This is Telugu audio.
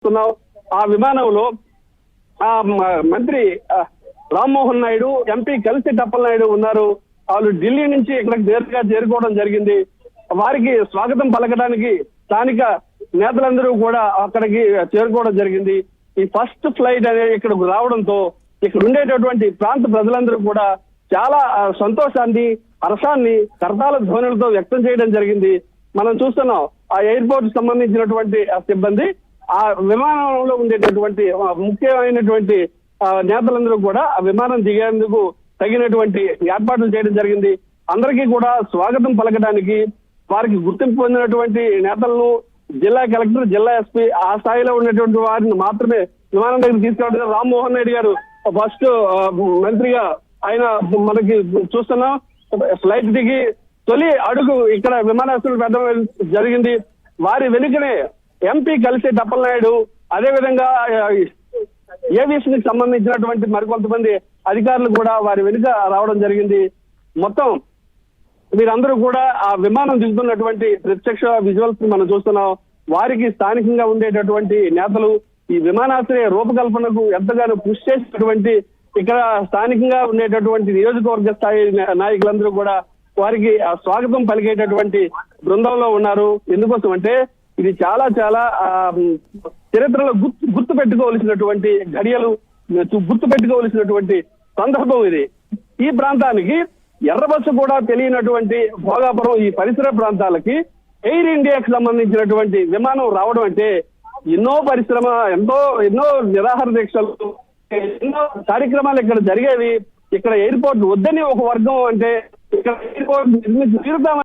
చూస్తున్నాం. ఆ విమానంలో ఆ మంత్రి రామ్మోహన్ నాయుడు, ఎంపీ కలిసి టప్పలనాయుడు ఉన్నారు. వాళ్ళు ఢిల్లీ నుంచి ఇక్కడికి నేరుగా చేరుకోవడం జరిగింది. వారికి స్వాగతం పలకడానికి స్థానిక నేతలందరూ కూడా అక్కడికి చేరుకోవడం జరిగింది. ఈ ఫస్ట్ ఫ్లైట్ అనేది ఇక్కడకు రావడంతో ఇక్కడ ఉండేటటువంటి ప్రాంత ప్రజలందరూ కూడా చాలా సంతోషాన్ని, హర్షాన్ని కరతాళ ధ్వనులతో వ్యక్తం చేయడం జరిగింది. మనం చూస్తున్నాం ఆ ఎయిర్పోర్ట్ సంబంధించినటువంటి సిబ్బంది, ఆ విమానంలో ఉండేటటువంటి ముఖ్యమైనటువంటి నేతలందరూ కూడా ఆ విమానం దిగేందుకు తగినటువంటి ఏర్పాట్లు చేయడం జరిగింది. అందరికీ కూడా స్వాగతం పలకడానికి వారికి గుర్తింపు పొందినటువంటి నేతలను జిల్లా కలెక్టర్, జిల్లా ఎస్పీ ఆ స్థాయిలో ఉన్నటువంటి వారిని మాత్రమే విమానం దగ్గర తీసుకురావడం. రామ్మోహన్ రెడ్డి గారు ఫస్ట్ మంత్రిగా ఆయన మనకి చూస్తున్నాం. ఫ్లైట్ దిగి తొలి అడుగు ఇక్కడ విమానాశ్రయం పెట్టడం జరిగింది. వారి వెనుకనే ఎంపీ కలిసి టప్పలనాయుడు, అదేవిధంగా ఏవియేషన్ కి సంబంధించినటువంటి మరికొంతమంది అధికారులు కూడా వారి వెనుక రావడం జరిగింది. మొత్తం వీరందరూ కూడా ఆ విమానం దిగుతున్నటువంటి ప్రత్యక్ష విజువల్స్ మనం చూస్తున్నాం. వారికి స్థానికంగా ఉండేటటువంటి నేతలు ఈ విమానాశ్రయ రూపకల్పనకు ఎంతగానో కృషి చేసినటువంటి ఇక్కడ స్థానికంగా ఉండేటటువంటి నియోజకవర్గ స్థాయి నాయకులందరూ కూడా వారికి స్వాగతం పలికేటటువంటి బృందంలో ఉన్నారు. ఎందుకోసం అంటే ఇది చాలా చాలా చరిత్రలో గుర్తు పెట్టుకోవలసినటువంటి ఘడియలు, గుర్తు పెట్టుకోవలసినటువంటి సందర్భం ఇది. ఈ ప్రాంతానికి ఎర్రబస్సు కూడా తెలియనటువంటి భోగాపురం ఈ పరిసర ప్రాంతాలకి ఎయిర్ ఇండియాకి సంబంధించినటువంటి విమానం రావడం అంటే ఎన్నో పరిశ్రమ, ఎన్నో నిరాహార దీక్షలు, ఎన్నో కార్యక్రమాలు ఇక్కడ జరిగేవి. ఇక్కడ ఎయిర్పోర్ట్ వద్దని ఒక వర్గం అంటే ఇక్కడ ఎయిర్పోర్ట్ నిర్మించి తీరుతామని